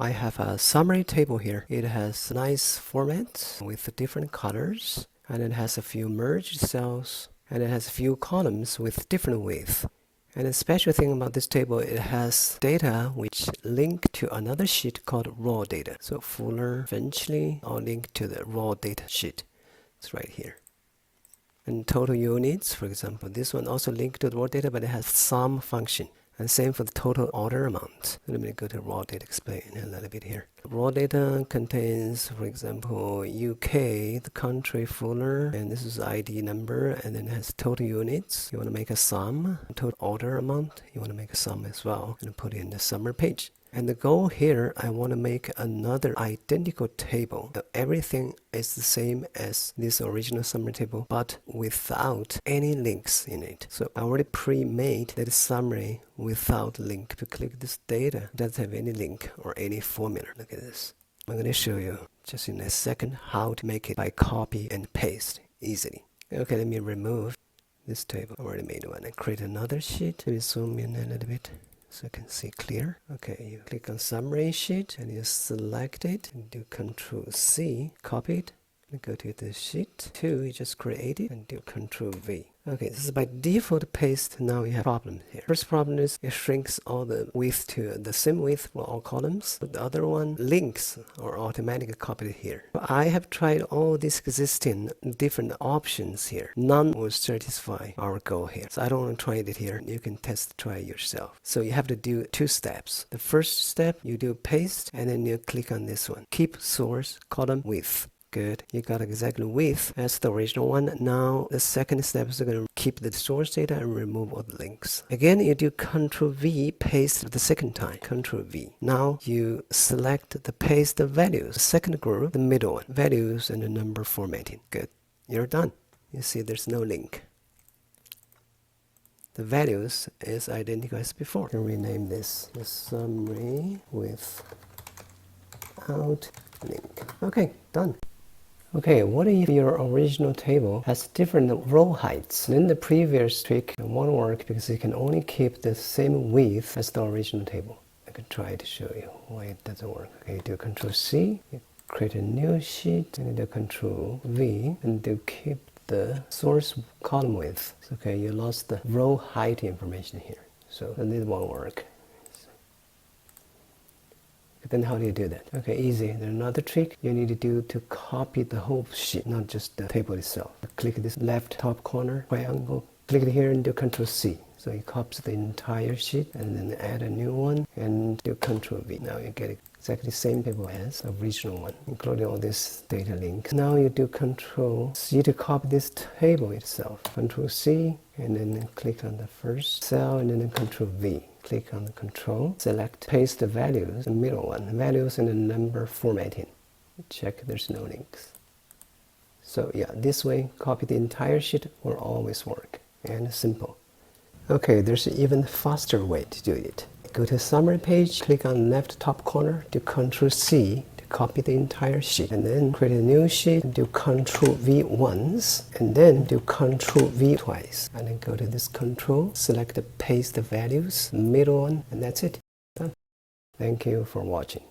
I have a summary table here. It has nice format with different colors, and it has a few merged cells, and it has a few columns with different width. And the special thing about this table, it has data which link to another sheet called raw data. So Fuller eventually all link to the raw data sheet. It's right here. And total units, for example, this one also linked to the raw data, but it has sum function. And same for the total order amount. Let me go to raw data, explain a little bit here. Raw data contains, for example, UK, the country, Fuller, and this is ID number, and then it has total units. You want to make a sum, total order amount, you want to make a sum as well, and put it in the summary page. And the goal here, I want to make another identical table. So everything is the same as this original summary table, but without any links in it. So I already pre-made that summary without link. To click this data, it doesn't have any link or any formula. Look at this. I'm going to show you just in a second how to make it by copy and paste easily. Okay, let me remove this table. I already made one and create another sheet. Let me zoom in a little bit so you can see clear. Okay, you click on summary sheet and you select it and do Control C, copy it, and go to the sheet 2 you just created and do Control V. Okay, this is by default paste. Now you have problem here. First problem is it shrinks all the width to the same width for all columns. But the other one, links are automatically copied here. I have tried all these existing different options here. None will satisfy our goal here. So I don't want to try it here. You can try it yourself. So you have to do 2 steps. The first step, you do paste and then you click on this one. Keep source column width. Good. You got exactly width as the original one. Now the second step is going to keep the source data and remove all the links. Again, you do Control V, paste the second time. Control V. Now you select the paste the values. The second group, the middle one. Values and the number formatting. Good. You're done. You see there's no link. The values is identical as before. You can rename this the summary without link. Okay, done. Okay, what if your original table has different row heights? Then the previous trick won't work because you can only keep the same width as the original table. I can try to show you why it doesn't work. Okay, do Control C, you create a new sheet, and do Control V, and do keep the source column width. Okay, you lost the row height information here, so then it won't work. Then how do you do that? Okay, easy. There's another trick you need to do to copy the whole sheet, not just the table itself. Click this left top corner triangle, click it here and do Control C. So it copies the entire sheet and then add a new one and do Control V. Now you get exactly the same table as the original one, including all this data links. Now you do Control C to copy this table itself. Control C and then click on the first cell and then Control V. Click on the control, select paste the values, the middle one, values and the number formatting. Check there's no links. So yeah, this way copy the entire sheet will always work, and simple. Okay, there's an even faster way to do it. Go to summary page, click on left top corner, do Control C to copy the entire sheet, and then create a new sheet, do Control V once, and then do Control V twice, and then go to this control, select the paste the values, middle one, and that's it. Done. Thank you for watching.